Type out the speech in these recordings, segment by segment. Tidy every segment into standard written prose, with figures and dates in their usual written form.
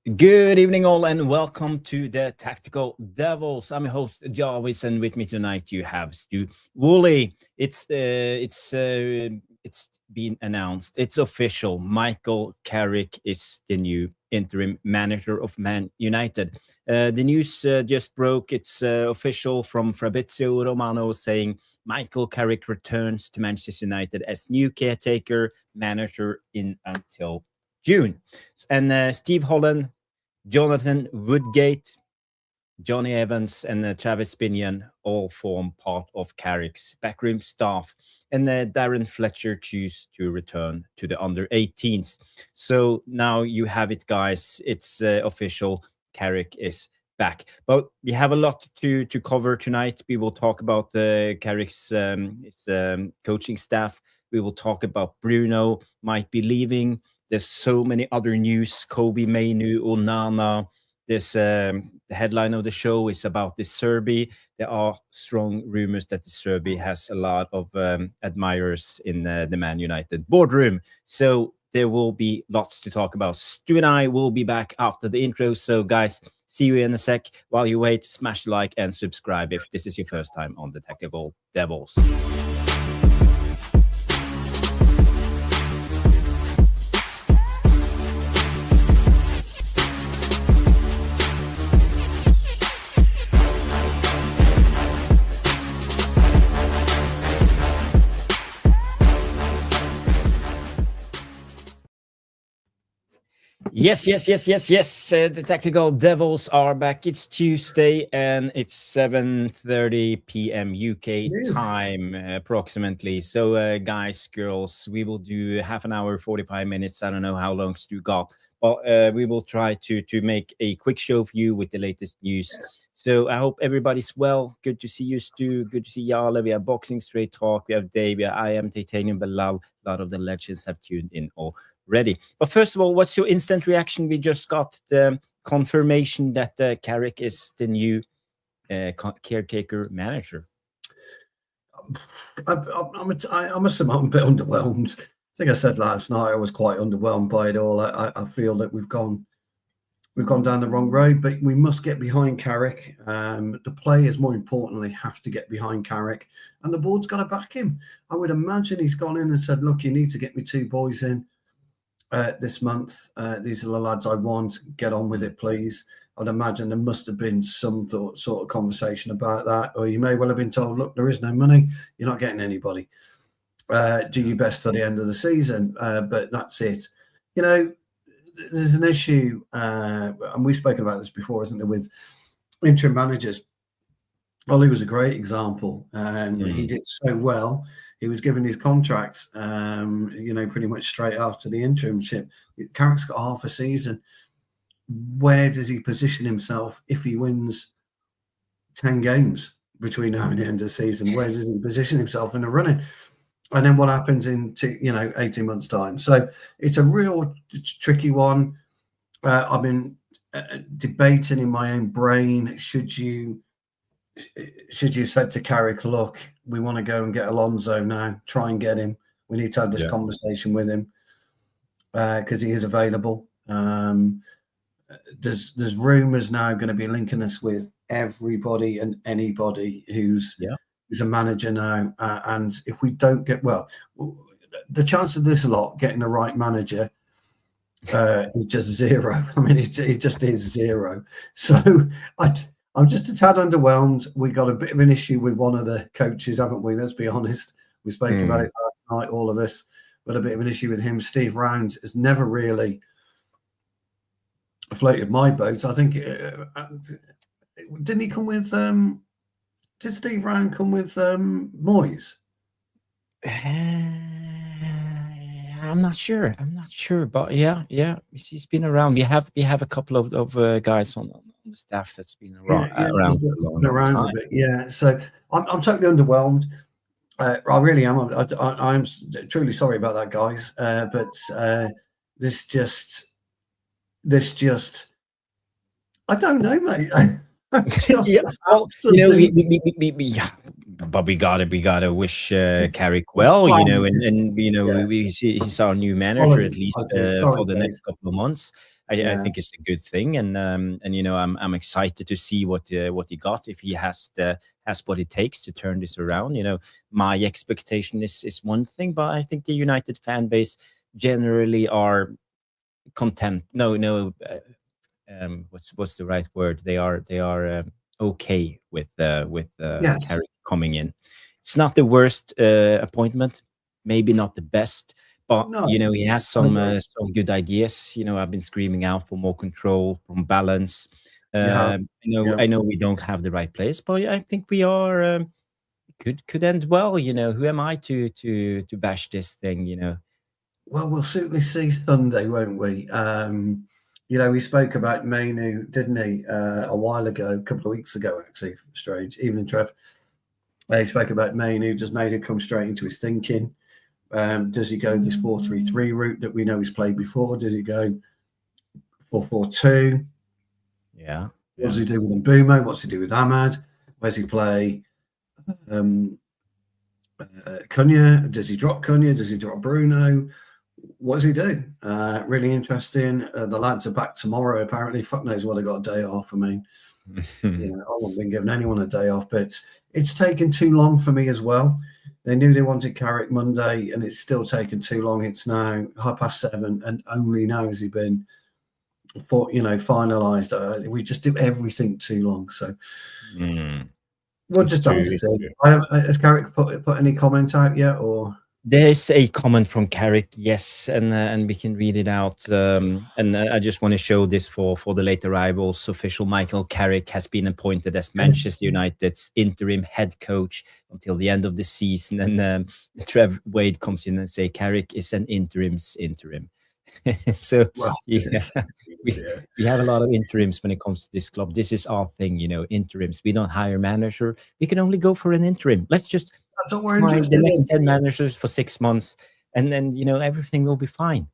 Good evening, all, and welcome to the Tactical Devils. I'm your host Jarvis, and with me tonight you have Stu Woolley. It's been announced. It's official. Michael Carrick is the new interim manager of Man United. The news just broke. It's official from Fabrizio Romano saying Michael Carrick returns to Manchester United as new caretaker manager in until June. And Steve Holland, Jonathan Woodgate, Johnny Evans, and Travis Binnion all form part of Carrick's backroom staff. And Darren Fletcher choose to return to the under-18s. So now you have it, guys. It's official. Carrick is back. But we have a lot to cover tonight. We will talk about Carrick's coaching staff. We will talk about Bruno might be leaving. There's so many other news. Kobe Mainu, Onana. This the headline of the show is about De Zerbi. There are strong rumors that De Zerbi has a lot of admirers in the Man United boardroom. So there will be lots to talk about. Stu and I will be back after the intro. So guys, see you in a sec. While you wait, smash like and subscribe if this is your first time on the Tactical Devils. Yes. The Tactical Devils are back. It's Tuesday and it's 7:30 p.m. UK time, approximately. So, guys, girls, we will do half an hour, 45 minutes. I don't know how long Stu got, but we will try to make a quick show for you with the latest news. Yes. So I hope everybody's well. Good to see you, Stu. Good to see Jarle. We have Boxing Straight Talk. We have Dave. I am Titanium Bilal. A lot of the legends have tuned in already. But first of all, what's your instant reaction? We just got the confirmation that Carrick is the new caretaker manager. I must admit I'm a bit underwhelmed. I think I said last night I was quite underwhelmed by it all. I feel that we've gone down the wrong road, but we must get behind Carrick. The players, more importantly, have to get behind Carrick, and the board's got to back him. I would imagine he's gone in and said, look, you need to get me 2 boys in this month. These are the lads I want. Get on with it, please. I'd imagine there must have been some sort of conversation about that, or you may well have been told, look, there is no money. You're not getting anybody. Do your best till the end of the season, but that's it. You know, there's an issue, and we've spoken about this before, isn't there, with interim managers. Ollie was a great example. He did so well. He was given his contract, pretty much straight after the interimship. Carrick's got half a season. Where does he position himself if he wins 10 games between now and the end of the season? Where does he position himself in the running? And then what happens in 18 months' time? So it's a real tricky one. I've been debating in my own brain, should you said to Carrick, look, we want to go and get Alonso now, try and get him. We need to have this conversation with him because he is available. There's rumours now going to be linking us with everybody and anybody who's a manager now. And if we don't get, the chance of this lot getting the right manager is just zero. I mean, it just is zero. So I'm just a tad underwhelmed. We got a bit of an issue with one of the coaches, haven't we? Let's be honest. We spoke about it last night, all of us. We had a bit of an issue with him. Steve Round has never really floated my boat. I think, didn't he come with, did Steve Round come with Moyes? I'm not sure, but yeah, he's been around. We have a couple of guys on the staff that's been around a bit. Yeah, so I'm totally underwhelmed. I really am. I'm truly sorry about that, guys. But this just, I don't know, mate. But we gotta wish Carrick well, and he's our new manager at least for the next couple of months. I think it's a good thing, and I'm excited to see what he got, if he has what it takes to turn this around. My expectation is one thing, but I think the United fan base generally are content. No, what's the right word? They are okay with Yes. Carrick coming in. It's not the worst appointment, maybe not the best, but No, he has some good ideas. I've been screaming out for more control, from balance. you have. I know we don't have the right players, but I think we are could end well. Who am I to bash this thing? Well, we'll certainly see Sunday, won't we? He spoke about Mainu, didn't he, a while ago, a couple of weeks ago, actually. Strange. Evening, Trev. He spoke about Mainu, just made him come straight into his thinking. Does he go this 4-3-3 route that we know he's played before? Does he go 4-4-2? Yeah. What does he do with Mbumo? What's he do with Ahmad? Where's he play Cunha? Does he drop Cunha? Does he drop Bruno? What does he do? Really interesting. The lads are back tomorrow, apparently. Fuck knows what, they got a day off. I mean, I haven't been giving anyone a day off, but it's taken too long for me as well. They knew they wanted Carrick Monday, and it's still taken too long. It's now 7:30, and only now has he been finalised. We just do everything too long. So we'll just have to see. Has Carrick put any comment out yet, or? There's a comment from Carrick, yes, and we can read it out. And I just want to show this for the late arrivals. Official Michael Carrick has been appointed as Manchester United's interim head coach until the end of the season. And Trev Wade comes in and say Carrick is an interim. So we have a lot of interims when it comes to this club. This is our thing, interims. We don't hire manager. We can only go for an interim. Let's just sign the next 10 managers for 6 months, and then everything will be fine.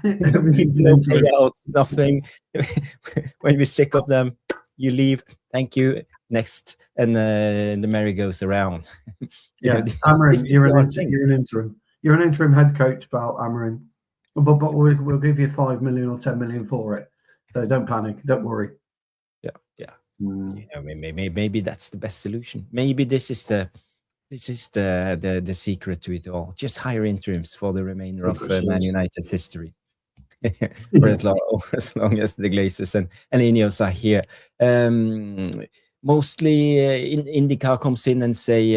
No payouts, nothing. When we're sick of them, you leave. Thank you. Next, and the merry goes around. Amarin, you're an interim. You're an interim head coach, Bal Amarin. But we'll give you 5 million or 10 million for it. So don't panic. Don't worry. Yeah. Maybe that's the best solution. Maybe this is the secret to it all. Just hire interims for the remainder of Man United's history. For as long as the Glazers and Ineos are here. Mostly IndyCar comes in and say,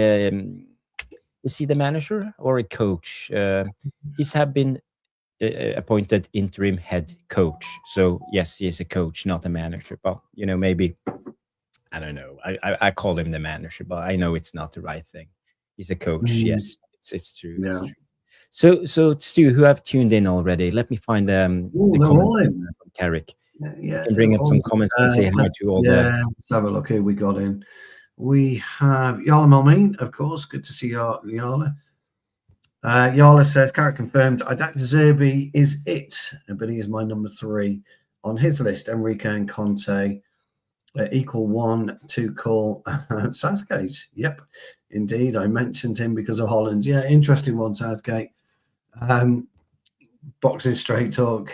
is he the manager or a coach? He's have been appointed interim head coach. So yes, he is a coach, not a manager. But maybe, I don't know. I call him the manager, but I know it's not the right thing. He's a coach. Yes, it's true. Yeah. It's true. So Stu, who have tuned in already, let me find the comment from Carrick. Yeah, can bring up some comments and say hi to all. Let's have a look who we got in. We have Yala Malmeen, of course. Good to see Yala. Yala says, Carrick confirmed, Roberto De Zerbi is it, but he is my number 3 on his list. Enrique and Conte equal 1 to call Southgate. Yep, indeed. I mentioned him because of Holland. Yeah, interesting one, Southgate. Boxing Straight Talk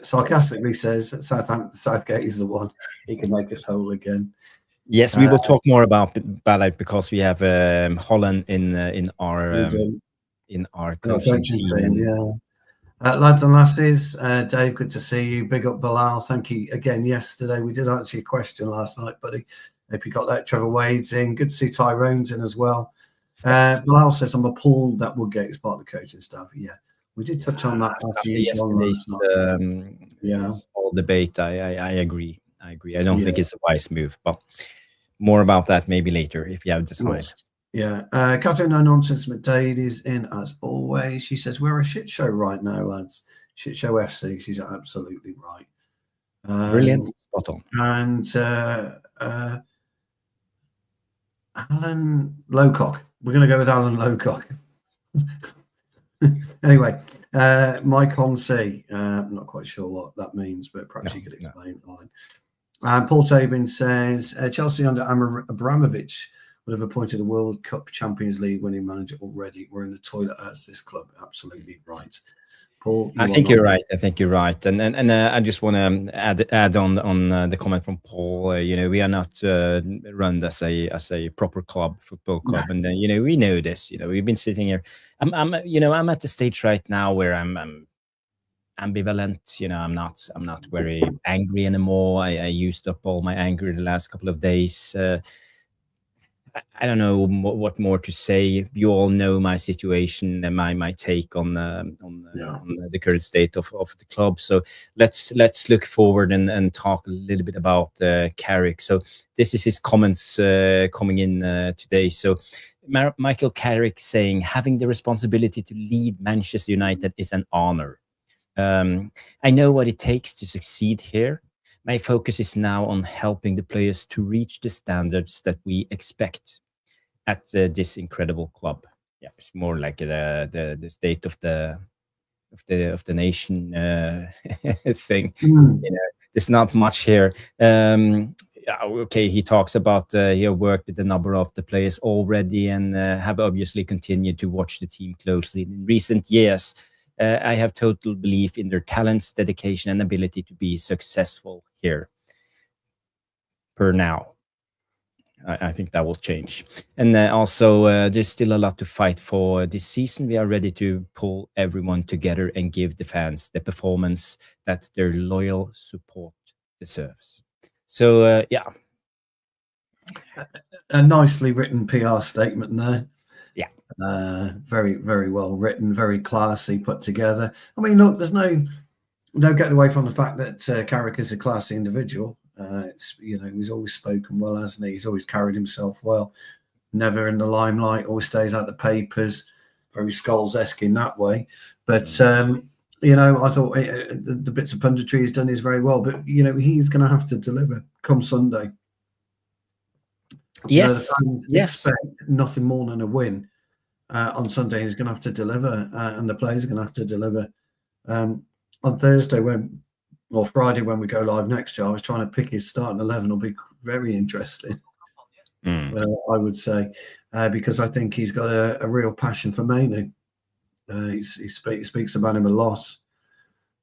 sarcastically says Southgate is the one. He can make us whole again. Yes, we will talk more about it because we have Holland in our coaching team. Yeah. Lads and lasses, Dave, good to see you. Big up Bilal. Thank you again yesterday. We did answer your question last night, buddy. Hope you got that. Trevor Wade's in. Good to see Tyrone's in as well. Bilal says, I'm appalled that Woodgate is part of the coaching staff. Yeah, we did touch on that after yesterday's small debate. I agree. I don't think it's a wise move, but more about that maybe later if you have the time. Yeah, Catherine No Nonsense McDade is in as always. She says, we're a shit show right now, lads. Shit show FC. She's absolutely right. Brilliant. Spot on. And Alan Lowcock. We're going to go with Alan Lowcock. Anyway, Mike Honsi. I'm not quite sure what that means, but perhaps you could explain, Alan. Paul Tabin says, Chelsea under Abramovich would have appointed a World Cup Champions League winning manager already. We're in the toilet as this club. Absolutely right. Paul? I think you're right. I think you're right, and I just want to add on the comment from Paul. We are not run as a proper football club, and we know this. We've been sitting here. I'm at the stage right now where I'm ambivalent. I'm not very angry anymore. I used up all my anger the last couple of days. I don't know what more to say. You all know my situation and my take on the current state of the club. So let's look forward and talk a little bit about Carrick. So this is his comments coming in today. So Michael Carrick saying, having the responsibility to lead Manchester United is an honor. I know what it takes to succeed here. My focus is now on helping the players to reach the standards that we expect at this incredible club. Yeah, it's more like the state of the nation thing. There's not much here. Okay, he talks about he worked with a number of the players already and have obviously continued to watch the team closely in recent years. I have total belief in their talents, dedication, and ability to be successful here. Per now, I think that will change. And also, there's still a lot to fight for this season. We are ready to pull everyone together and give the fans the performance that their loyal support deserves. So, yeah. A nicely written PR statement there. Yeah. Very, very well written, very classy, put together. I mean, look, there's no getting away from the fact that Carrick is a classy individual. He's always spoken well, hasn't he? He's always carried himself well, never in the limelight, always stays out the papers, very Scholes-esque in that way. But I thought the bits of punditry he's done is very well. But he's going to have to deliver come Sunday. Yes, expect nothing more than a win on Sunday. He's going to have to deliver, and the players are going to have to deliver. On Thursday or Friday when we go live next year, I was trying to pick his starting 11. It'll be very interesting, I would say, because I think he's got a real passion for Mainu. He speaks about him a lot.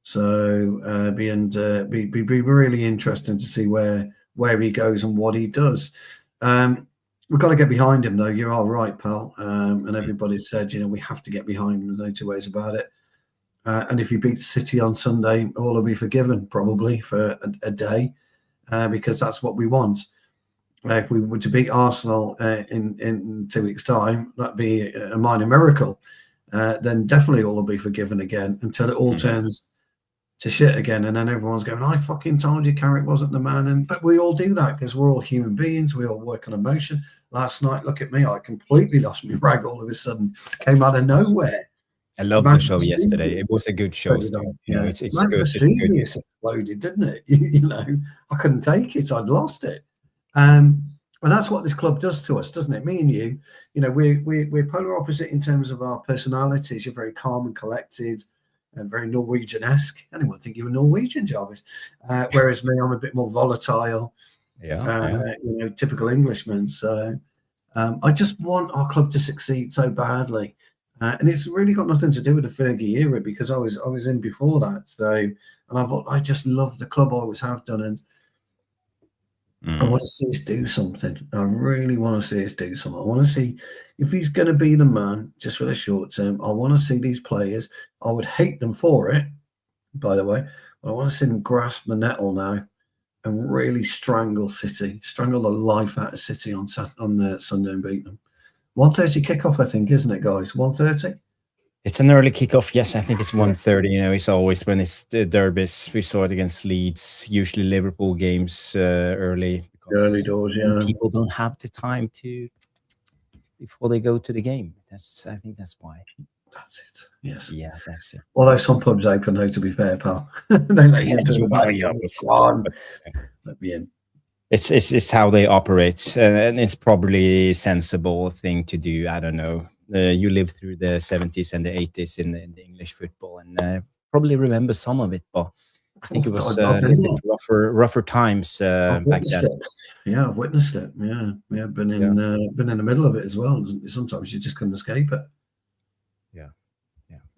So be really interesting to see where he goes and what he does. We've got to get behind him, though. You are right, pal. And everybody said, we have to get behind him. There's no two ways about it. And if you beat City on Sunday, all will be forgiven, probably, for a day, because that's what we want. If we were to beat Arsenal in 2 weeks' time, that'd be a minor miracle. Then definitely all will be forgiven again until it all turns to shit again. And then everyone's going, I fucking told you Carrick wasn't the man. But we all do that because we're all human beings. We all work on emotion. Last night, look at me. I completely lost my rag all of a sudden. Came out of nowhere. I loved the show yesterday. It was a good show. It's good. It exploded, didn't it? I couldn't take it. I'd lost it. And that's what this club does to us, doesn't it? Me and you, we're polar opposite in terms of our personalities. You're very calm and collected and very Norwegian-esque. Anyone think you're a Norwegian, Jarvis? Whereas me, I'm a bit more volatile. Typical Englishman. So I just want our club to succeed so badly. And it's really got nothing to do with the Fergie era because I was in before that. So, and I thought I just love the club, I always have done, and I want to see us do something. I really want to see us do something. I want to see if he's going to be the man just for the short term. I want to see these players. I would hate them for it, by the way, but I want to see them grasp the nettle now and really strangle City, strangle the life out of City on the Sunday and beat them. 1:30 kickoff, I think, isn't it, guys? 1:30? It's an early kickoff. Yes, I think it's 1:30. It's always when it's the derbies. We saw it against Leeds, usually Liverpool games early. Early doors, yeah. People don't have the time before they go to the game. I think that's why. That's it. Yes. Yeah, that's it. Although some pubs open, though, to be fair, pal. They let you into the back. Let me in. It's how they operate, and it's probably a sensible thing to do. I don't know. You lived through the 70s and the 80s in the English football, and probably remember some of it. But I think it was a little bit rougher times back then. Yeah, I've witnessed it. Yeah, been in the middle of it as well. Sometimes you just couldn't escape it. Yeah.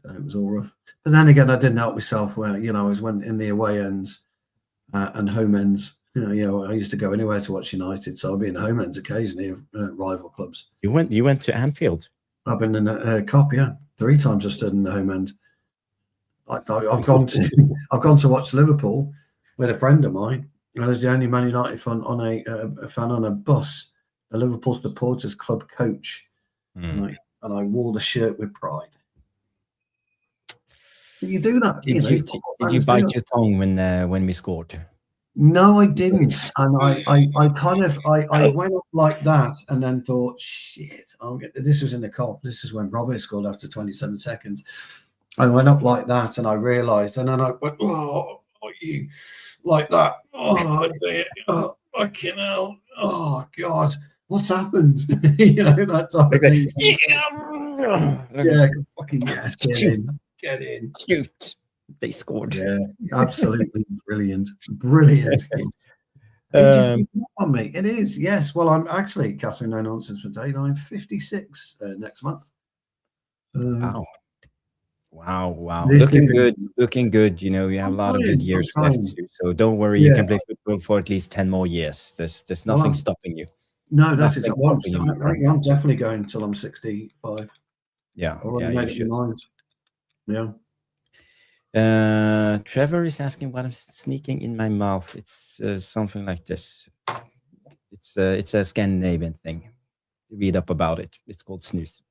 It was all rough. But then again, I didn't help myself where, I was went in the away ends and home ends. I used to go anywhere to watch United, so I'll be in home ends occasionally of rival clubs. You went to Anfield? I've been in a Cop, 3 times I stood in the home end. I've gone to watch Liverpool with a friend of mine, and as the only Man United fan on a bus, the Liverpool Supporters Club coach, and I wore the shirt with pride. You do that. Did you bite your tongue when we scored? No, I didn't. And I kind of went up like that and then thought, shit, this was in the Cop. This is when Robert scored after 27 seconds. I went up like that and I realised, and then I went, oh, you like that. Oh, fucking hell. Oh, God, what's happened? That type of thing. Yeah, fucking yes, get in. Shoot. They scored. Yeah, absolutely brilliant. On me. It is, yes. Well, I'm actually, Catherine, no nonsense for date. I'm 56 next month. Wow. Looking good. You have a lot of good years left. So don't worry. You can play football for at least 10 more years. There's nothing stopping you. No, that's it. I'm definitely going until I'm 65. Yeah. You should. Yeah. Trevor is asking what I'm sneaking in my mouth. It's something like this. It's a Scandinavian thing. Read up about it. It's called snus.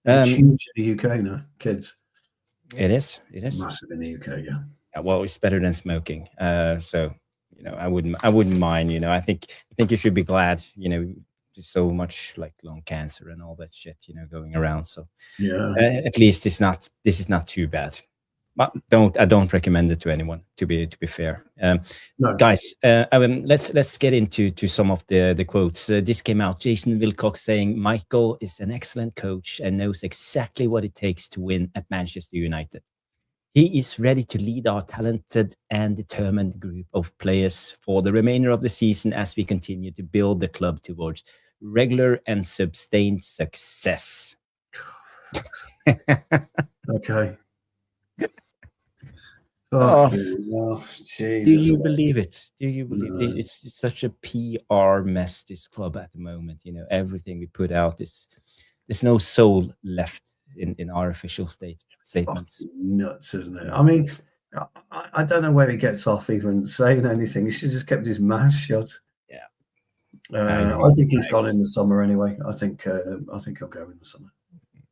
It's huge in the UK now, kids. It is. Massive in the UK, yeah. Well, it's better than smoking. So I wouldn't mind. I think you should be glad. There's so much like lung cancer and all that shit. Going around. So yeah, at least this is not too bad. But I don't recommend it to anyone. To be fair, no. Guys, let's get into some of the quotes. This came out. Jason Wilcox saying Michael is an excellent coach and knows exactly what it takes to win at Manchester United. He is ready to lead our talented and determined group of players for the remainder of the season as we continue to build the club towards regular and sustained success. Okay. Do you believe it? It's such a PR mess, this club at the moment? Everything we put out there's no soul left in our official statements. Nuts, isn't it? I mean, I don't know where he gets off even saying anything. He should just kept his mouth shut. Yeah. I think he's gone in the summer anyway. I think he'll go in the summer.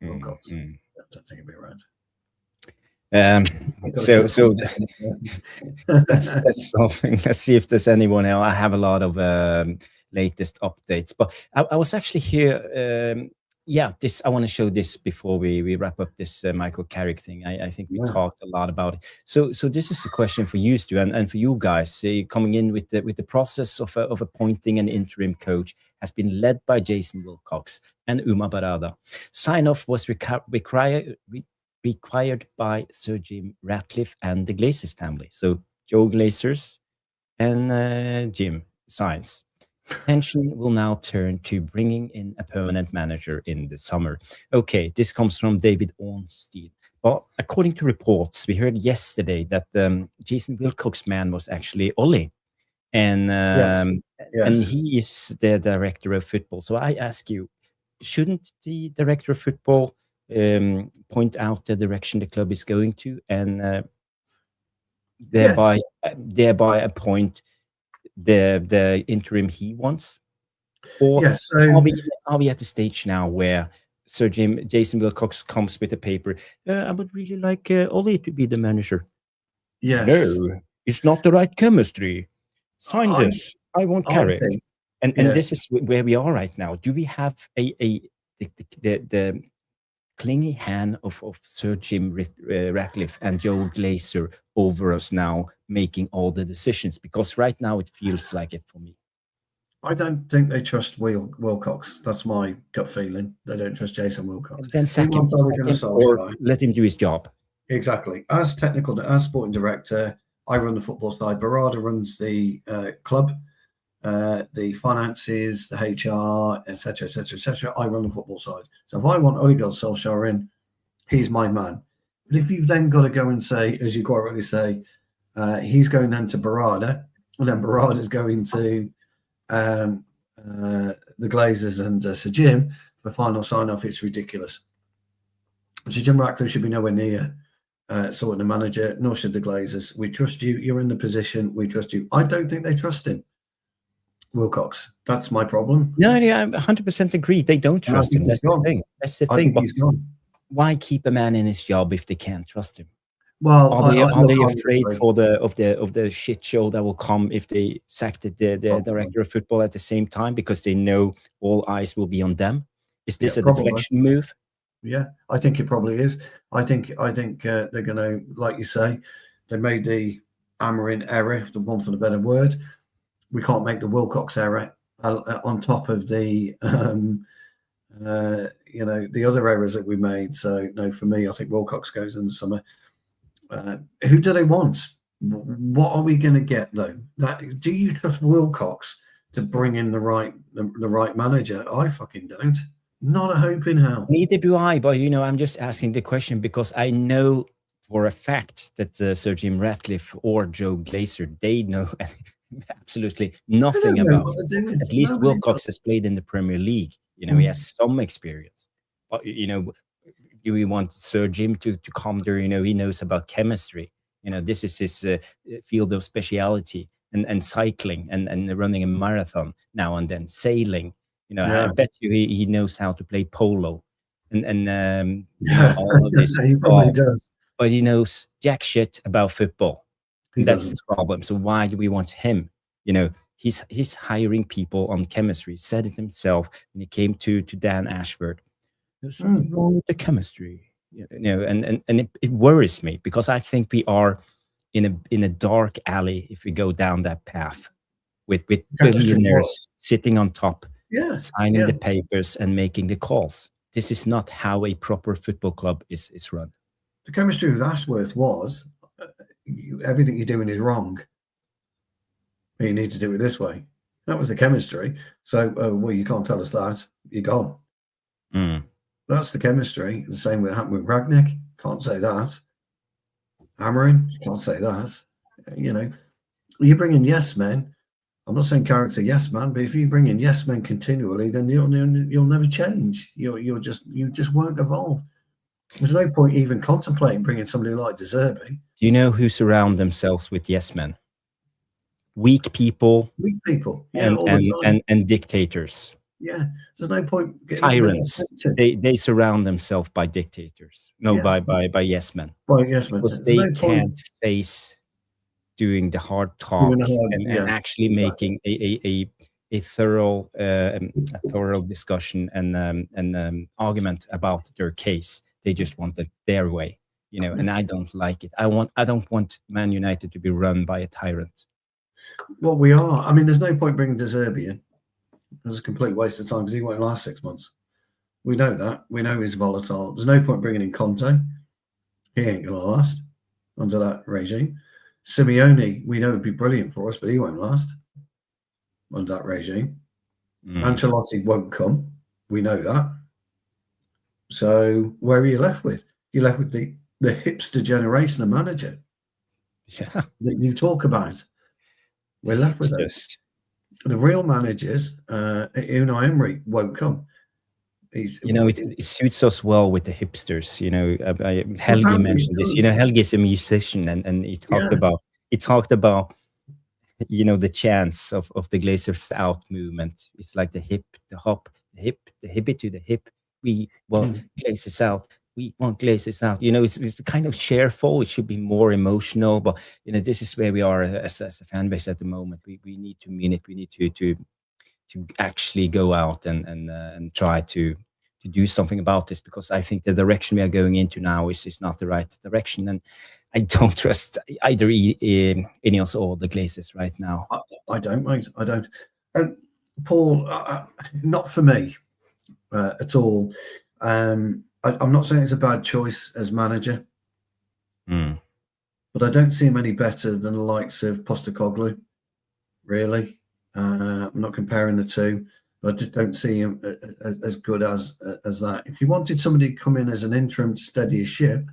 I don't think he'll be around. So that's something. Let's see if there's anyone else. I have a lot of latest updates, but I was actually here. I want to show this before we wrap up this Michael Carrick thing. I think we talked a lot about it. So this is a question for you, Stu, and for you guys. Coming in with the process of appointing an interim coach has been led by Jason Wilcox and Uma Barada. Sign off was required by Sir Jim Ratcliffe and the Glazers family. So Joe Glazers and Jim signs. Attention will now turn to bringing in a permanent manager in the summer. Okay, this comes from David Ornstein. But according to reports, we heard yesterday that Jason Wilcox's man was actually Ollie. And and he is the director of football. So I ask you, shouldn't the director of football point out the direction the club is going to, and thereby appoint the interim he wants? Or are we at the stage now where Sir Jason Wilcox comes with a paper? I would really like Ollie to be the manager. Yes. No, it's not the right chemistry. Sign this. I want Carrick. And this is where we are right now. Do we have the clingy hand of Sir Jim Ratcliffe and Joe Glazer over us now, making all the decisions? Because right now it feels like it for me. I don't think they trust Wilcox. That's my gut feeling. They don't trust Jason Wilcox. And then sack him or let him do his job. Exactly. As sporting director, I run the football side. Barada runs the club, the finances, the HR, etc., etc., etc. I run the football side. So if I want Ole Gunnar Solskjaer in, he's my man. But if you've then got to go and say, as you quite rightly say, he's going then to Barada, and then Barada's going to the Glazers and Sir Jim for final sign-off, it's ridiculous. Sir Jim Ratcliffe should be nowhere near sorting the manager, nor should the Glazers. We trust you. You're in the position. We trust you. I don't think they trust him. Wilcox. That's my problem. No, I 100% agree. They don't trust him. That's the thing. That's the thing. But he's gone. Why keep a man in his job if they can't trust him? Well, are they afraid for the shit show that will come if they sack the director of football at the same time, because they know all eyes will be on them? Is this a deflection move? Yeah, I think it probably is. I think they're going to, like you say, they made the Amarin error, the one for the better word. We can't make the Wilcox error on top of the the other errors that we made. So no, for me, I think Wilcox goes in the summer. Who do they want? What are we going to get though? Do you trust Wilcox to bring in the right manager? I fucking don't. Not a hope in hell. Neither do I. But I'm just asking the question because I know for a fact that Sir Jim Ratcliffe or Joe Glazer, they know absolutely nothing about it. At least Wilcox has played in the Premier League. He has some experience. But do we want Sir Jim to come there? He knows about chemistry. This is his field of speciality, and cycling and running a marathon now and then, sailing. I bet you he knows how to play polo and all of this. He probably does. But he knows jack shit about football. That's the problem. So why do we want him? He's hiring people on chemistry. He said it himself when he came to Dan Ashford. There's something wrong with the chemistry. And it worries me because I think we are in a dark alley if we go down that path with billionaires sitting on top, signing the papers and making the calls. This is not how a proper football club is run. The chemistry with Ashworth was everything you're doing is wrong. You need to do it this way. That was the chemistry. So, well, you can't tell us that. You're gone. That's the chemistry. The same with happened with Ragnick. Can't say that. Amarin. Can't say that. You bring in yes men. I'm not saying character yes man, but if you bring in yes men continually, then you'll never change. You just won't evolve. There's no point even contemplating bringing somebody like De Zerbi. Do you know who surround themselves with yes men? Weak people. And dictators. Yeah, there's no point. Tyrants. They surround themselves by dictators. By yes men. By yes men. Because they can't face doing the hard talk and actually making a thorough discussion and argument about their case. They just want it their way, and I don't like it. I don't want Man United to be run by a tyrant. Well, we are. I mean, there's no point bringing De Zerbi in. It's a complete waste of time because he won't last 6 months. We know that. We know he's volatile. There's no point bringing in Conte. He ain't going to last under that regime. Simeone, we know would be brilliant for us, but he won't last under that regime. Ancelotti won't come. We know that. So where are you left with? You're left with the hipster generation of manager that you talk about. We're left with those. The real managers, Unai Emery, won't come. It suits us well with the hipsters. Helge mentioned this. Helge is a musician, and he talked about the chance of the Glazers out movement. It's like the hip, the hop, the hip, the hippie to the hip. We want Glazers out. We want Glazers out. It's kind of cheerful. It should be more emotional. But this is where we are as a fan base at the moment. We need to mean it. We need to actually go out and try to do something about this, because I think the direction we are going into now is not the right direction, and I don't trust either Ineos or the Glazers right now. I don't, mate. I don't. And Paul, not for me at all. I'm not saying it's a bad choice as manager, but I don't see him any better than the likes of Postecoglou, really. I'm not comparing the two, but I just don't see him as good as that. If you wanted somebody to come in as an interim to steady a ship,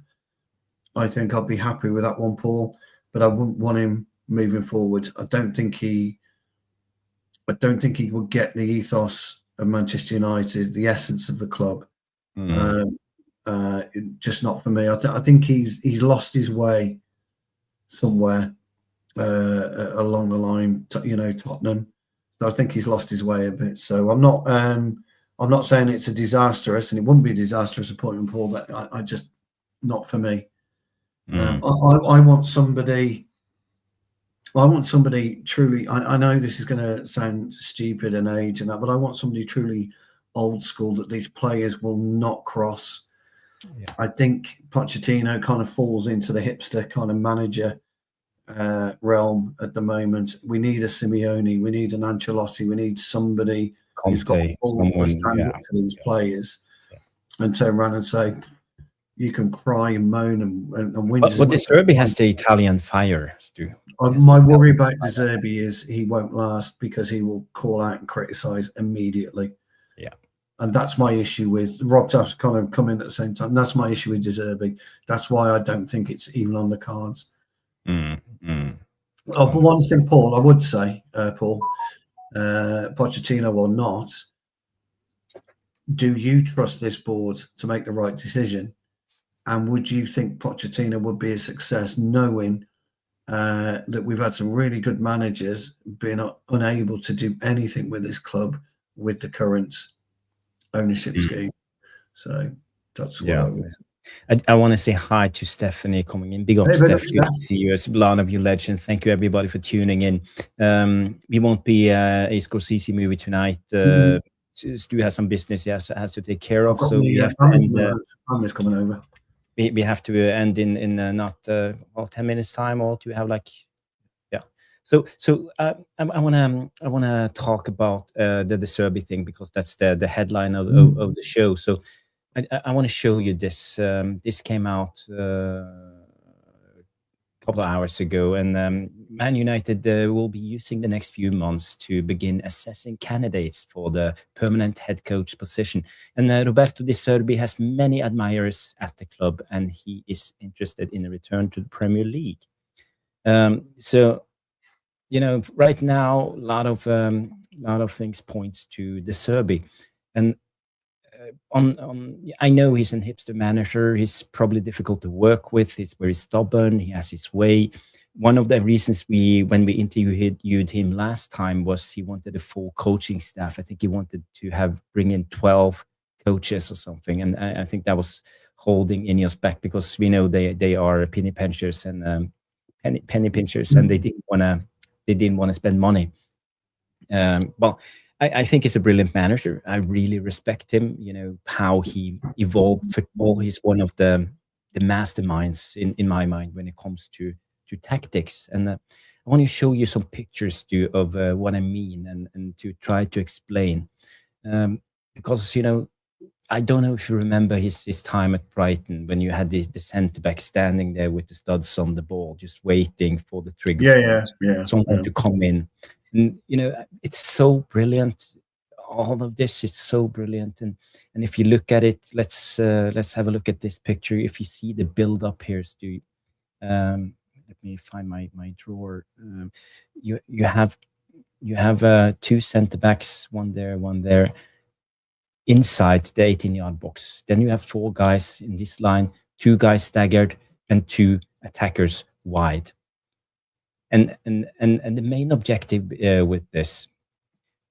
I think I'd be happy with that one, Paul. But I wouldn't want him moving forward. I don't think he would get the ethos of Manchester United, the essence of the club. Just not for me. I think he's lost his way somewhere along the line. Tottenham. So I think he's lost his way a bit. So I'm not saying it's a disastrous, and it wouldn't be a disastrous appointment, Paul. But I just not for me. I want somebody. I want somebody truly. I know this is going to sound stupid and age and that, but I want somebody truly old school that these players will not cross. Yeah. I think Pochettino kind of falls into the hipster kind of manager realm at the moment. We need a Simeone, we need an Ancelotti, we need somebody who's got balls to stand up to these players and turn around and say, you can cry and moan and win. But De Zerbi has the Italian fire, Stu. My worry about De Zerbi is he won't last because he will call out and criticise immediately. Yeah. And that's my issue with Rob Taft's kind of come in at the same time. That's my issue with De Zerbi. That's why I don't think it's even on the cards. Oh, but one thing, Paul, I would say, Paul, Pochettino or not, do you trust this board to make the right decision? And would you think Pochettino would be a success, knowing that we've had some really good managers being unable to do anything with this club with the current ownership scheme? So that's what I would say. I want to say hi to Stephanie coming in. Big up, Steph. Good to see you as one of you legend. Thank you, everybody, for tuning in. We won't be a Scorsese movie tonight. Stu has some business he has to take care of. So we have to end. Family's coming over. We have to end in not 10 minutes time, or do we have So I wanna talk about the De Zerbi thing, because that's the headline of the show. So I want to show you this. This came out a couple of hours ago, and Man United will be using the next few months to begin assessing candidates for the permanent head coach position. And Roberto De Zerbi has many admirers at the club, and he is interested in a return to the Premier League. So, right now, a lot of things points to De Zerbi, and I know he's a hipster manager. He's probably difficult to work with. He's very stubborn. He has his way. One of the reasons when we interviewed him last time was he wanted a full coaching staff. I think he wanted to bring in 12 coaches or something, and I think that was holding Ineos back, because we know they are penny pinchers and and they didn't want to spend money. Well, I think he's a brilliant manager. I really respect him. How he evolved football. He's one of the masterminds in my mind when it comes to tactics. And I want to show you some pictures of what I mean, and to try to explain. Because I don't know if you remember his time at Brighton, when you had the centre back standing there with the studs on the ball, just waiting for the trigger. Someone to come in. And it's so brilliant. All of this, it's so brilliant. And if you look at it, let's have a look at this picture. If you see the build up here, Stu, let me find my drawer. You have two centre backs, one there, inside the 18-yard box. Then you have 4 guys in this line, 2 guys staggered, and 2 attackers wide. And the main objective with this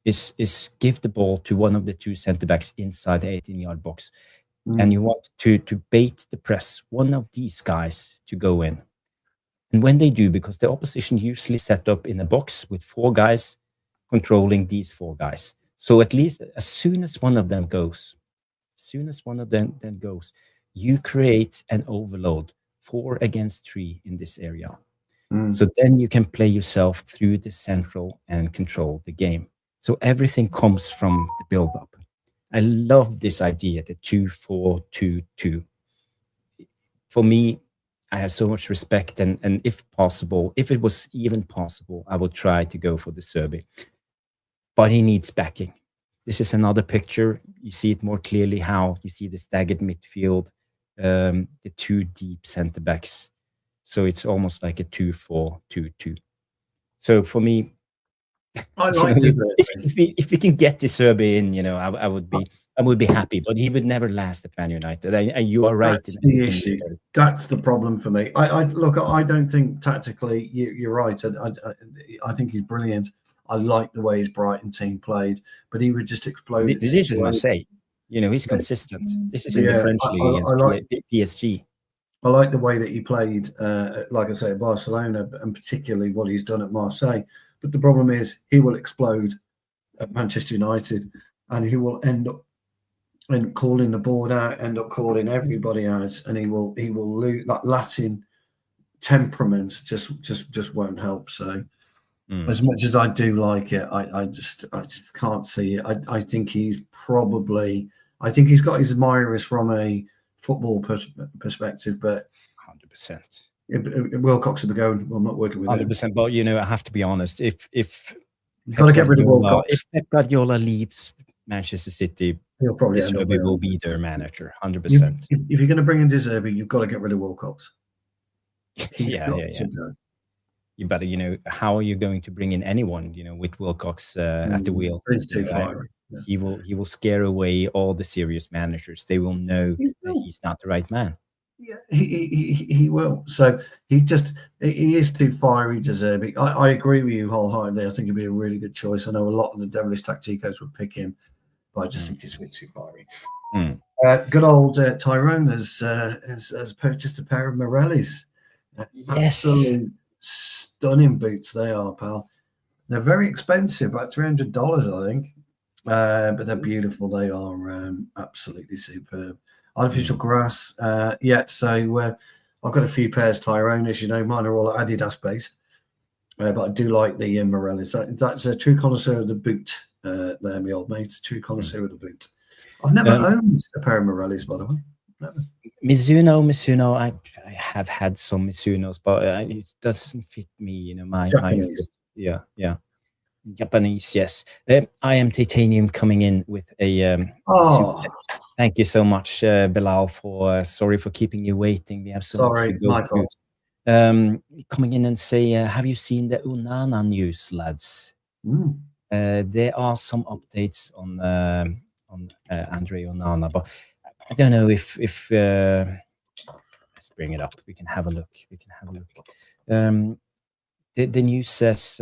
is give the ball to one of the 2 centre backs inside the 18-yard box, and you want to bait the press, one of these guys to go in. And when they do, because the opposition usually set up in a box with 4 guys controlling these 4 guys. So at least as soon as one of them goes, you create an overload, 4 against 3 in this area. So then you can play yourself through the central and control the game. So everything comes from the build-up. I love this idea, the 2-4-2-2. For me, I have so much respect, and if possible, if it was even possible, I would try to go for De Zerbi. But he needs backing. This is another picture. You see it more clearly, how you see the staggered midfield. the two deep centre backs. So it's almost like a 2-4-2-2. So for me, I like if we can get De Zerbi in, I would be happy. But he would never last at Man United. And you are right. That's the issue. That's the problem for me. Look. I don't think tactically you're right. I think he's brilliant. I like the way his Brighton team played, but he would just explode. This is Marseille. He's consistent. This is in the French league against PSG. I like the way that he played, like I say, at Barcelona, and particularly what he's done at Marseille. But the problem is he will explode at Manchester United, and he will end up calling the board out, end up calling everybody out, and he will lose. That Latin temperament just won't help. So as much as I do like it, I just can't see it. I think he's got his admirers from a football perspective, but 100%. Wilcox will be going. Well, I'm not working with 100%. But I have to be honest. If you've got to get rid of Wilcox, if Pep Guardiola leaves Manchester City, he'll probably De Zerbi will be their manager. 100%. If you're going to bring in De Zerbi, you've got to get rid of Wilcox. Yeah. You better, how are you going to bring in anyone, with Wilcox at the wheel? He's too fiery. He will scare away all the serious managers. They will know that he's not the right man. Yeah, he will. So he is too fiery, De Zerbi. I agree with you wholeheartedly. I think he'd be a really good choice. I know a lot of the devilish tacticos would pick him, but I just think he's a bit too fiery. Good old Tyrone has purchased a pair of Morellis. Yes. Absolute stunning boots they are, pal. They're very expensive, about $300, I think. But they're beautiful. They are absolutely superb. Artificial grass. So I've got a few pairs Tyrone, as you know. Mine are all Adidas based. But I do like the Morellis. That's a true connoisseur of the boot there, my old mate. True connoisseur of the boot. I've never owned a pair of Morellis, by the way. Never. Mizuno. I have had some Mizunos, but it doesn't fit me. My Japanese. Yeah. Japanese, yes. I am Titanium coming in with a. Thank you so much, Bilal. Sorry for keeping you waiting. We have so much to go through. Coming in and say, have you seen the Onana news, lads? There are some updates on Andre Onana, but I don't know if let's bring it up. We can have a look. The news says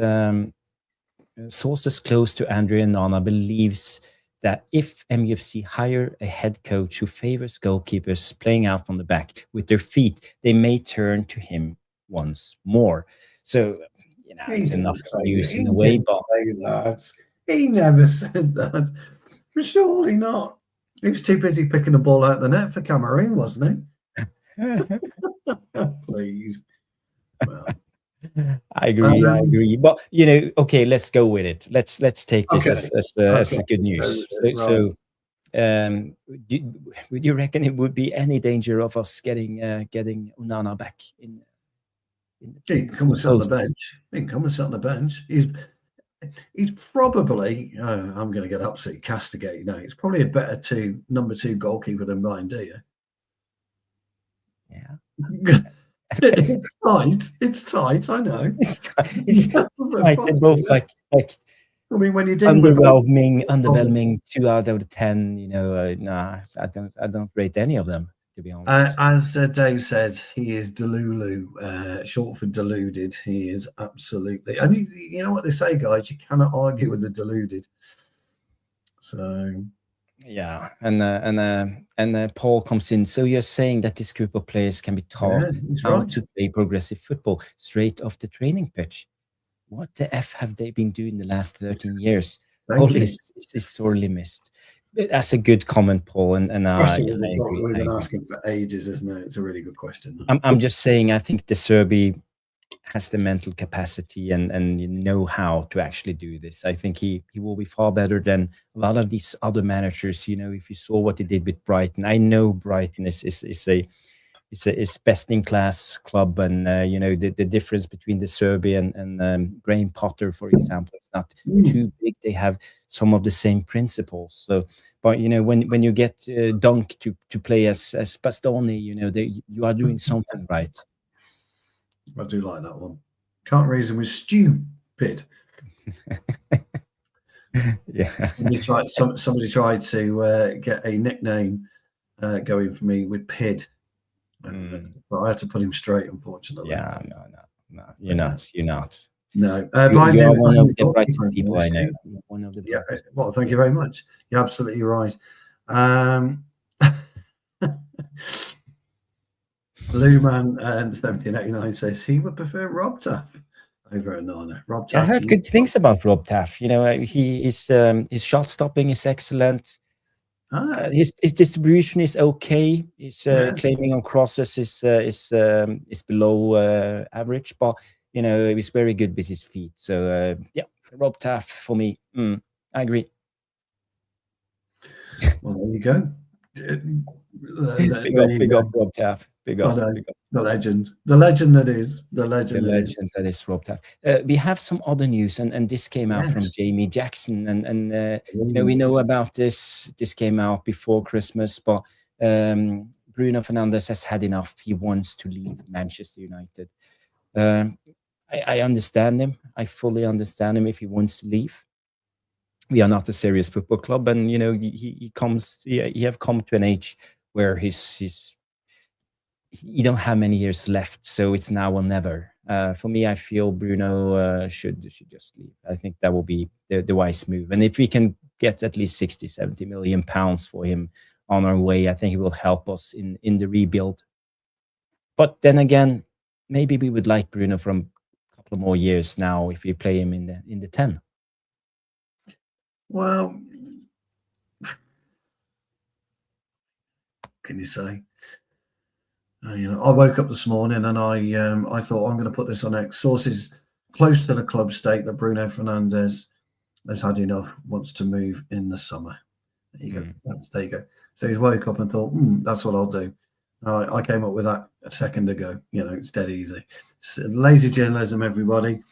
sources close to Andre Onana believes that if MUFC hire a head coach who favors goalkeepers playing out from the back with their feet, they may turn to him once more. So, it's enough news in a way, but he never said that. Surely not. He was too busy picking the ball out of the net for Cameroon, wasn't he? Please. Well. I agree. But okay, let's go with it. Let's take this as a good news. So, would you reckon it would be any danger of us getting Onana back in? He can come and sit on the bench. He's probably. I'm going to get absolutely castigated now. He's probably a better number two goalkeeper than Ryan Deer. Yeah. It's tight. I know. It's tight. They're both like. I mean, when you're underwhelming 2 out of 10. I don't rate any of them, to be honest. As Dave said, he is delulu, short for deluded. He is absolutely. And you know what they say, guys? You cannot argue with the deluded. So. Yeah, and Paul comes in. So you're saying that this group of players can be taught how to play progressive football straight off the training pitch? What the F have they been doing the last 13 years? Paul is sorely missed. That's a good comment, Paul, and I agree. We've been asking for ages, isn't it? It's a really good question. I'm just saying, I think De Zerbi has the mental capacity and know-how to actually do this. I think he will be far better than a lot of these other managers. If you saw what he did with Brighton, I know Brighton is it's best in class club, and the difference between De Zerbi and Graham Potter, for example, it's not too big. They have some of the same principles. So, but when you get Dunk to play as Bastoni, you are doing something right. I do like that one. Can't reason with stupid. Yeah. Somebody tried to get a nickname going for me with Pid. But I had to put him straight, unfortunately. Yeah, no. You're not. No. You are one of the brightest people I know. One of the brightest. Well, thank you very much. You're absolutely right. Luman and 1789 says he would prefer Rob Taff over Onana. Rob Taff. I heard good things about Rob Taff. His shot stopping is excellent. His distribution is okay. His claiming on crosses is below average, but he's very good with his feet. So Rob Taff for me. I agree. Well, there you go. Big up Rob Taff. Big up. The legend that is that is Rob Taff. We have some other news, and this came out from Jamie Jackson, and we know about this. This came out before Christmas, but Bruno Fernandes has had enough. He wants to leave Manchester United. I understand him. I fully understand him if he wants to leave. We are not a serious football club, and he have come to an age where he don't have many years left, so it's now or never. For me, I feel Bruno should just leave. I think that will be the wise move, and if we can get at least 60-70 million pounds for him on our way, I think it will help us in the rebuild. But then again, maybe we would like Bruno from a couple of more years now if we play him in the 10. Well, can you say? I woke up this morning and I thought I'm going to put this on X. Sources close to the club state that Bruno Fernandes has had enough, wants to move in the summer. There you go. There you go. So he's woke up and thought, that's what I'll do. I came up with that a second ago. It's dead easy. Lazy journalism, everybody.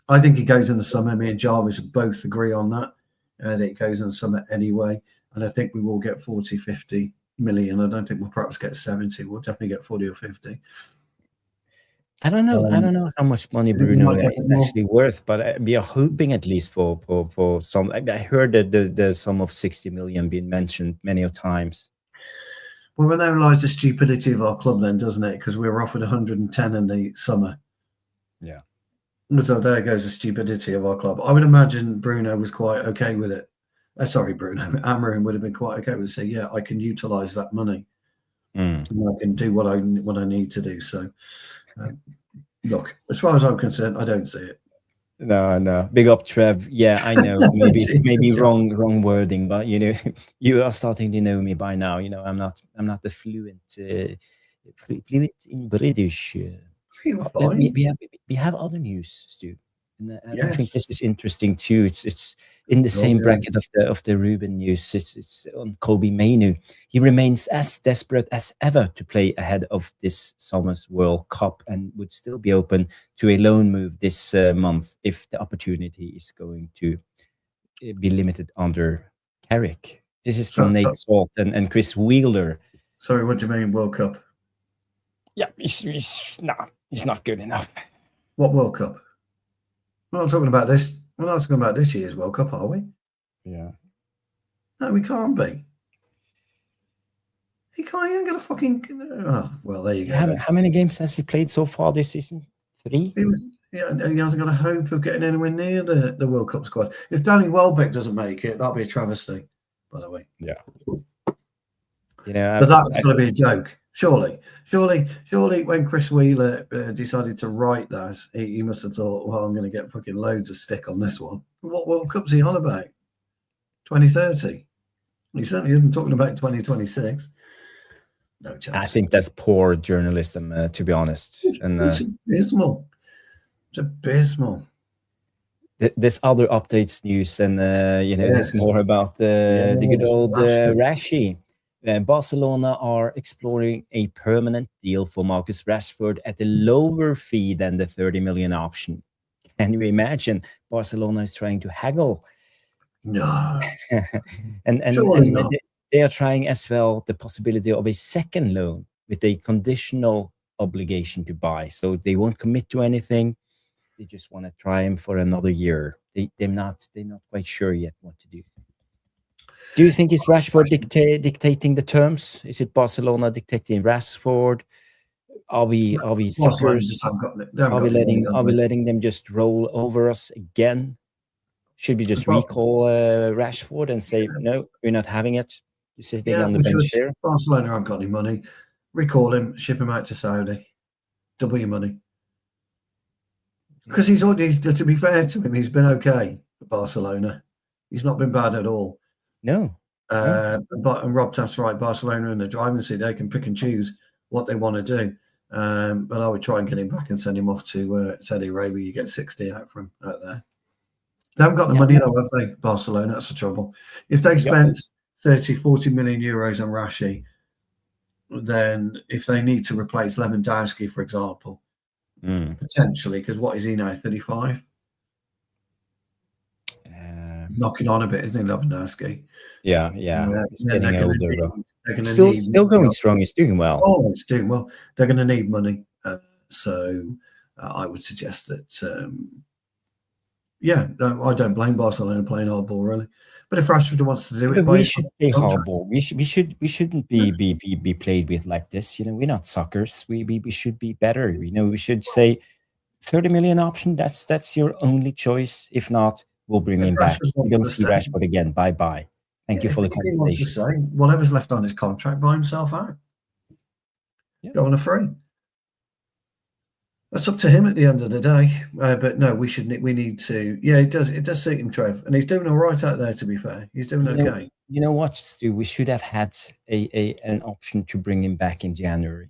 I think he goes in the summer. Me and Jarvis both agree on that. That it goes in the summer anyway. And I think we will get 40, 50 million. I don't think we'll perhaps get 70. We'll definitely get 40 or 50. I don't know. I don't know how much money Bruno is actually worth, but we are hoping at least for some. I heard that the sum of 60 million being mentioned many times. Well, we now realise the stupidity of our club then, doesn't it? Because we were offered 110 in the summer. Yeah. So there goes the stupidity of our club. I would imagine Bruno was quite okay with it. Sorry, Bruno. Amorim would have been quite okay with it. Say, I can utilise that money. And I can do what I need to do. So, look, as far as I'm concerned, I don't see it. No. Big up, Trev. Yeah, I know. Maybe wrong wording, but you are starting to know me by now. I'm not the fluent in British. We have other news, Stu. And I think this is interesting too. It's in the same bracket of the Ruben news. It's on Kobe Mainu. He remains as desperate as ever to play ahead of this summer's World Cup and would still be open to a loan move this month if the opportunity is going to be limited under Carrick. This is from Nate Salt and Chris Wheeler. Sorry, what do you mean World Cup? Yeah, he's not good enough. What World Cup? We're not talking about this. We're not talking about this year's World Cup, are we? Yeah. No, we can't be. He ain't got a fucking. Oh, well, there you go. How many games has he played so far this season? 3? He hasn't got a hope of getting anywhere near the World Cup squad. If Danny Welbeck doesn't make it, that'll be a travesty, by the way. Yeah. But that's going to be a joke. Surely, when Chris Wheeler decided to write that, he must have thought, well, I'm going to get fucking loads of stick on this one. What World Cup's he on about? 2030? He certainly isn't talking about 2026. No chance. I think that's poor journalism, to be honest. It's abysmal. It's abysmal. There's other updates news, and there's more about the good old Rashi. Barcelona are exploring a permanent deal for Marcus Rashford at a lower fee than the 30 million option. Can you imagine? Barcelona is trying to haggle. No, and surely not. they are trying as well the possibility of a second loan with a conditional obligation to buy. So they won't commit to anything. They just want to try him for another year. They're not quite sure yet what to do. Do you think it's Rashford dictating the terms? Is it Barcelona dictating Rashford? Are we Barcelona suckers? just haven't got they haven't got the money, Are we letting them just roll over us again? Should we just recall Rashford and say no, we're not having it? You're sitting on the bench here. Barcelona haven't got any money. Recall him, ship him out to Saudi, double your money. Because he's to be fair to him, he's been okay for Barcelona. He's not been bad at all. No. But and Rob Taft's right, Barcelona in the driving seat, they can pick and choose what they want to do. But I would try and get him back and send him off to Saudi Arabia. You get 60 out from out there. They haven't got the money though, have they, Barcelona? That's the trouble. If they spent 30, 40 million euros on Rashi, then if they need to replace Lewandowski, for example, potentially, because what is he now, 35? Knocking on a bit, isn't he, Lewandowski? Yeah. He's getting older. Still going strong. He's doing well. Oh, he's doing well. They're going to need money. So I would suggest that, I don't blame Barcelona playing hardball, really. But if Rashford wants to do it, we should play hardball. We shouldn't be played with like this. You know, we're not suckers. We should be better. You know, we should say 30 million option. That's your only choice. If not, we'll bring him back. We're going to see Rashford again. Bye. Thank you for the conversation. He wants to say whatever's left on his contract, buy himself out. Go on a free. That's up to him at the end of the day. But no, we need to. Yeah, it does suit him, Trev, and he's doing all right out there. To be fair, he's doing okay. You know what, Stu? We should have had an option to bring him back in January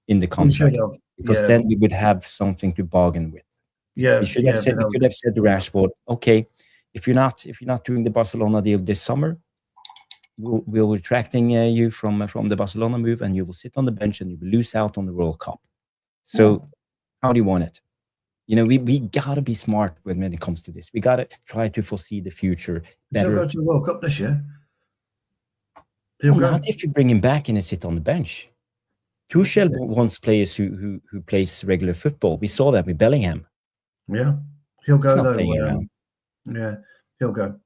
in the contract, because then we would have something to bargain with. Yeah, we could have said to Rashford, okay, if you're not doing the Barcelona deal this summer, we'll retracting you from the Barcelona move, and you will sit on the bench and you will lose out on the World Cup. So how do you want it? You know, we gotta be smart when it comes to this. We gotta try to foresee the future better. He'll go to the World Cup this year. Not if you bring him back and sit on the bench. Tuchel wants players who plays regular football. We saw that with Bellingham. Yeah, he'll go though. Yeah, he'll go.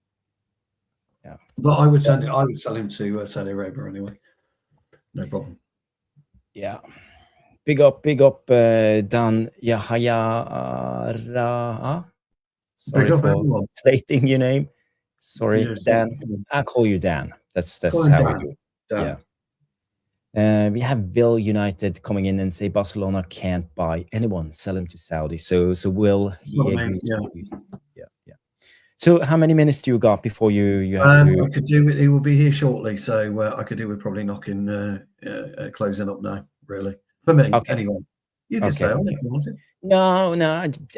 Yeah, but I would sell him to Saudi Arabia anyway. No problem. Yeah, big up, Dan Yahaya. Sorry for stating your name. Sorry, Dan. I'll call you Dan. That's how we do it. Dan. Yeah. We have Will United coming in and say Barcelona can't buy anyone, sell him to Saudi. So Will, he agrees. Yeah. So how many minutes do you got before you have to? I could do it. He will be here shortly, so I could do with probably knocking, closing up now. Really, for me, anyway. You can stay on if you want to. No,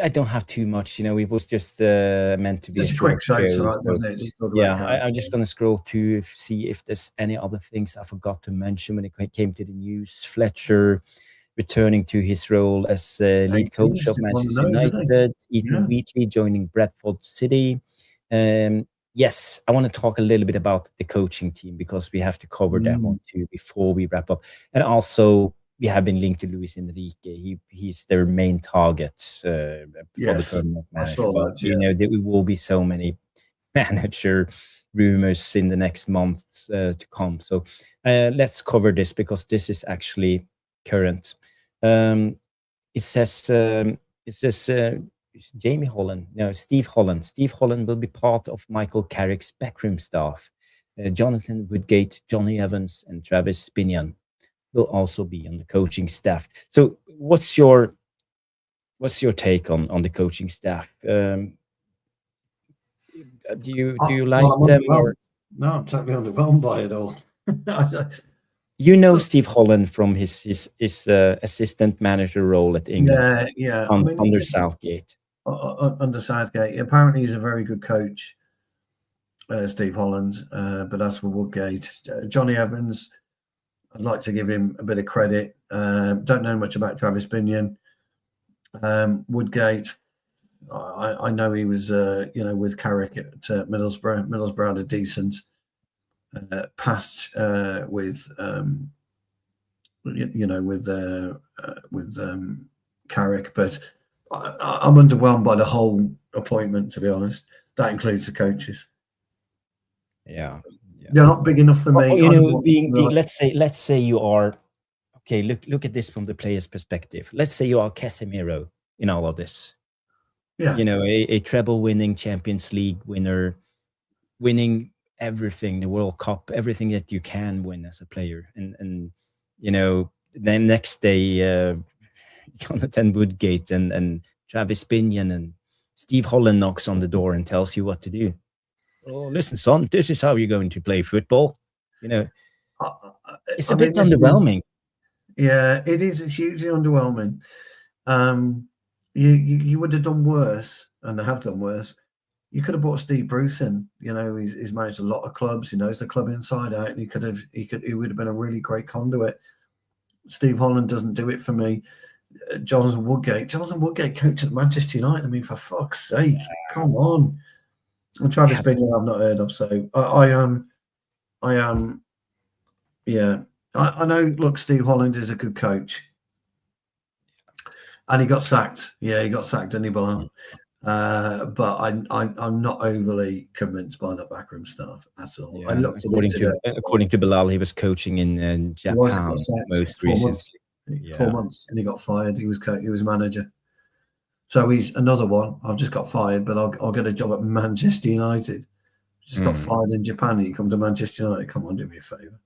I don't have too much. You know, it was just meant to be just a quick show. Wasn't it? I'm just going to scroll to see if there's any other things I forgot to mention when it came to the news. Fletcher returning to his role as lead coach of Manchester United. Ethan Wheatley joining Bradford City. Yes, I want to talk a little bit about the coaching team, because we have to cover that one too before we wrap up. And also, we have been linked to Luis Enrique. He's their main target for the permanent manager. But, you know, there will be so many manager rumors in the next month to come. So let's cover this, because this is actually current. It says Jamie Holland. No, Steve Holland. Steve Holland will be part of Michael Carrick's backroom staff. Jonathan Woodgate, Johnny Evans, and Travis Binnion will also be on the coaching staff. So what's your take on the coaching staff? Do you like them? Or? No, I'm totally underwhelmed by it all. You know Steve Holland from his assistant manager role at England. Yeah. Under Southgate. Under Southgate. Apparently he's a very good coach. Steve Holland, but that's for Woodgate. Johnny Evans, I'd like to give him a bit of credit. Don't know much about Travis Binnion. Woodgate, I know he was, with Carrick at Middlesbrough. Middlesbrough had a decent past with Carrick, but I'm underwhelmed by the whole appointment, to be honest. That includes the coaches. Yeah. They're not big enough for me. Let's say you are okay. Look at this from the player's perspective. Let's say you are Casemiro in all of this. Yeah. A treble-winning Champions League winner, winning everything, the World Cup, everything that you can win as a player, and then next day, Jonathan Woodgate and Travis Binnion and Steve Holland knocks on the door and tells you what to do. Oh, listen, son, this is how you're going to play football. It's a bit underwhelming. Yeah, it is. It's hugely underwhelming. You would have done worse, and they have done worse. You could have brought Steve Bruce in. He's managed a lot of clubs. He knows the club inside out, and he would have been a really great conduit. Steve Holland doesn't do it for me. Jonathan Woodgate coached at Manchester United. I mean, for fuck's sake, come on. And Travis Binnion I've not heard of, so I am. Yeah, I know. Look, Steve Holland is a good coach, and he got sacked. Yeah, he got sacked, didn't he, Bilal? But I'm not overly convinced by the backroom stuff at all. Yeah, I looked according to Bilal, he was coaching in Japan most recently. 4 months, and he got fired. He was manager. So he's another one. I've just got fired, but I'll get a job at Manchester United. Just got fired in Japan, and you come to Manchester United. Come on, do me a favour.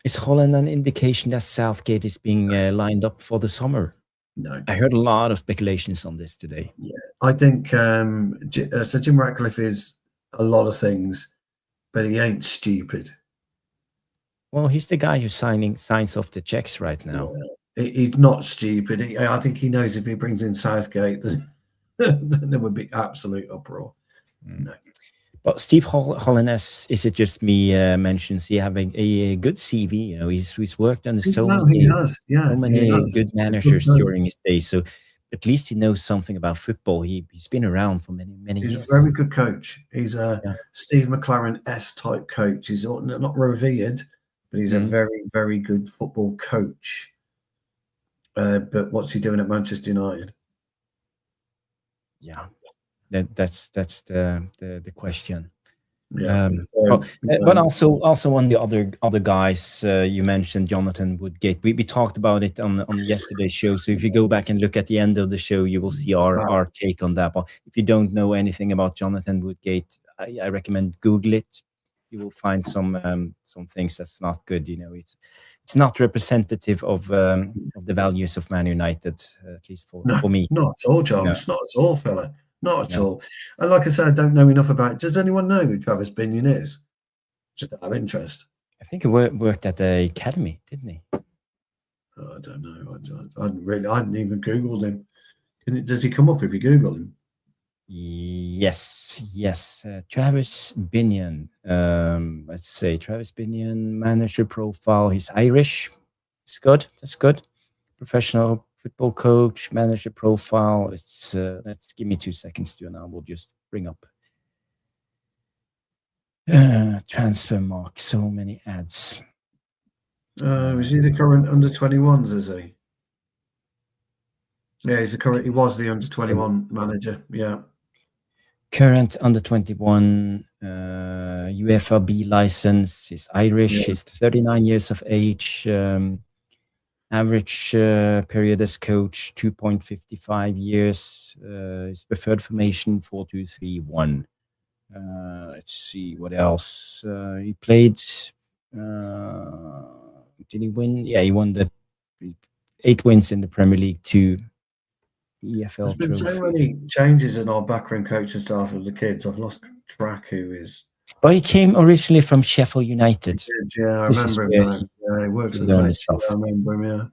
Is Holland an indication that Southgate is being lined up for the summer? No. I heard a lot of speculations on this today. Yeah, I think Sir Jim Ratcliffe is a lot of things, but he ain't stupid. Well, he's the guy who signs off the checks right now. Yeah. He's not stupid. I think he knows if he brings in Southgate, then there would be absolute uproar. No. But Steve Holland, is it just me mentions he having a good CV? He's worked under so many good managers during his days. So at least he knows something about football. He's been around for many years. He's a very good coach. He's a Steve McLaren-esque type coach. He's not revered, but he's a very, very good football coach. But what's he doing at Manchester United? Yeah, that's the question. Yeah, but also on the other guys, you mentioned Jonathan Woodgate. We talked about it on yesterday's show. So if you go back and look at the end of the show, you will see our take on that. But if you don't know anything about Jonathan Woodgate, I recommend Google it. You will find some things that's not good. It's not representative of the values of Man United, at least for me. Not at all, John. It's not at all, fella. Not at all. And like I said, I don't know enough about it. Does anyone know who Travis Binnion is? Just out of interest. I think he worked at the academy, didn't he? Oh, I don't know. I hadn't even Googled him. Does he come up if you Google him? Yes. Travis Binnion. Let's say Travis Binnion, manager profile. He's Irish. That's good. Professional football coach, manager profile. Let's give me 2 seconds to, and I will just bring up transfer mark. So many ads. Is he the current under 21s? Is he? Yeah, he's the current. He was the under 21 manager. Yeah. Current under 21 UEFA B license. He's Irish. Yeah. He's 39 years of age. Average period as coach 2.55 years. His preferred formation 4-2-3-1. Let's see what else. He played. Did he win? Yeah, he won the 8 wins in the Premier League, 2 EFL. There's been so many changes in our backroom coaching staff of the kids. I've lost track who is. But he came originally from Sheffield United. Yeah, I remember him. He works with the stuff. I remember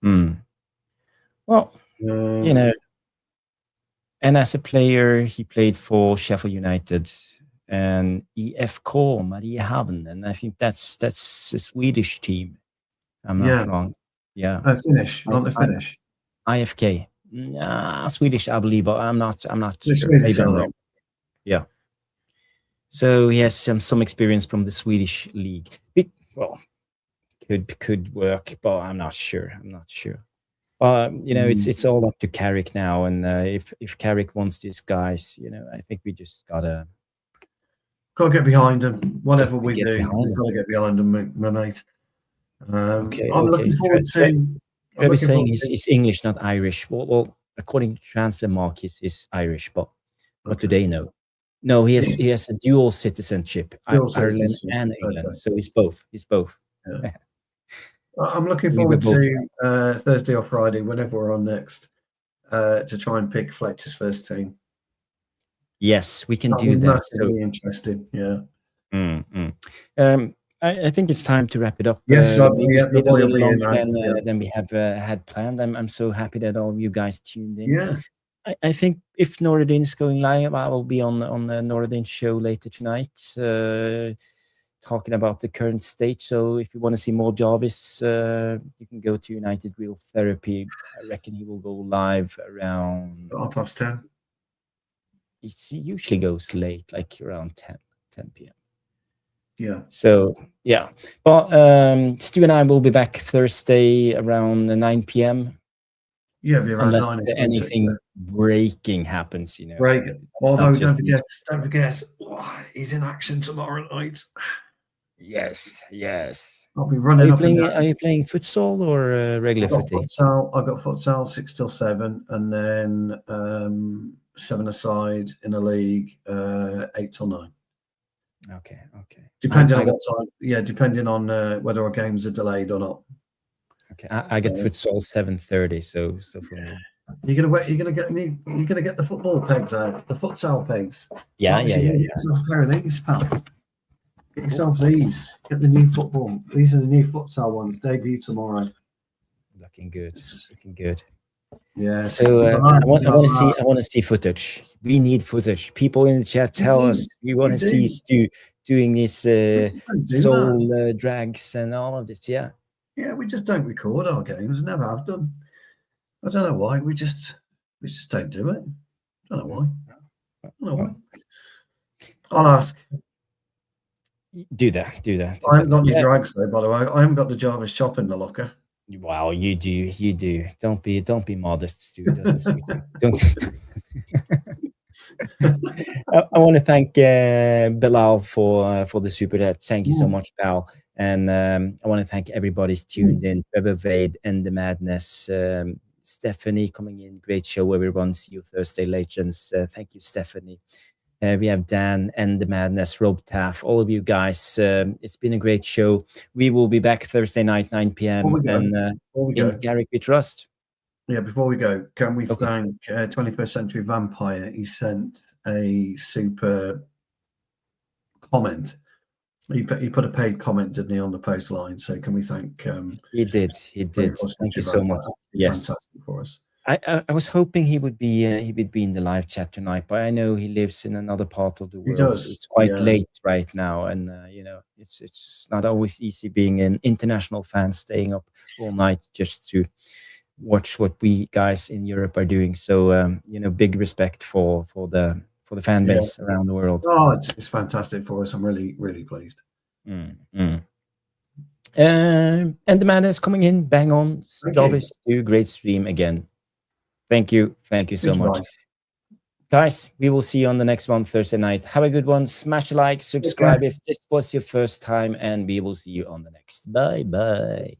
him, Well, And as a player, he played for Sheffield United and IFK Mariehamn, and I think that's a Swedish team. I'm not Yeah. wrong. Yeah, Finnish. You want the Finnish? IFK. Swedish, I believe, but I'm not They're sure. Swedish, Maybe I'm aren't wrong. Yeah. So he has some experience from the Swedish league. Well, could work, but I'm not sure. It's all up to Carrick now, and if Carrick wants these guys, I think we just gotta get behind them. Whatever we get do, behind we've them. got to get behind them, my mate. Okay. I'm looking forward to. Trevor's saying he's English, not Irish. Well, according to Transfermarkt, he's Irish, but what do they know? No, he has a dual citizenship, Ireland and England. Okay. So he's both. Yeah. I'm looking forward to Thursday or Friday, whenever we're on next, to try and pick Fletcher's first team. Yes, we can do I'm that. massively interested. Yeah. I think it's time to wrap it up. Yes, a little longer than we have had planned. I'm so happy that all of you guys tuned in. Yeah. I think if Norradin is going live, I will be on the Norradin show later tonight, talking about the current state. So if you want to see more Jarvis, you can go to United Wheel Therapy. I reckon he will go live around 10:30. He usually goes late, like around 10 p.m. Yeah. So yeah, but Stu and I will be back Thursday around 9 p.m. Yeah, be around unless 9. Anything breaking happens, Breaking. Although don't forget, he's in action tomorrow night. Yes. I'll be running up and down. Are you playing futsal or regular footy? I've got futsal 6 till 7, and then 7-a-side in a league 8 till 9. Okay. Depending on what time. Yeah, depending on whether our games are delayed or not. Okay, I get futsal 7:30. So for me, you're gonna get the football pegs out, the futsal pegs. Yeah. Get yourself a pair of these, pal. Get yourself these. Get the new football. These are the new futsal ones. Debut tomorrow. Looking good. Yeah. So I want to see footage. We need footage. People in the chat tell us we want to see Stu doing these soul drags and all of this. Yeah. Yeah, we just don't record our games. Never have done. I don't know why. We just don't do it. I don't know why. I'll ask. Do that. I haven't got any drags though, by the way. I haven't got the Jarvis shop in the locker. Wow, you do. Don't be modest, Stu. It doesn't suit you. Don't. I want to thank Bilal for the super chat. Thank you so much, pal. And I want to thank everybody who's tuned in. Trevor Vade and the Madness. Stephanie coming in. Great show, everyone. See you Thursday, legends. Thank you, Stephanie. We have Dan and the Madness, Rob Taff, all of you guys. It's been a great show. We will be back Thursday night, 9 p.m. And in Carrick we trust. Yeah, before we go, can we thank 21st Century Vampire? He sent a super comment. He put a paid comment, didn't he, on the post line? So can we thank He did. Thank you so much. Yes. Fantastic for us. I was hoping he would be in the live chat tonight, but I know he lives in another part of the world. He does. So it's quite late right now, and it's not always easy being an international fan, staying up all night just to watch what we guys in Europe are doing. So big respect for the fan base around the world. Oh, it's fantastic for us. I'm really, really pleased. And the man is coming in, bang on. Jarvis, do great stream again. Thank you so much. Guys, we will see you on the next one Thursday night. Have a good one. Smash a like, subscribe if this was your first time, and we will see you on the next. Bye.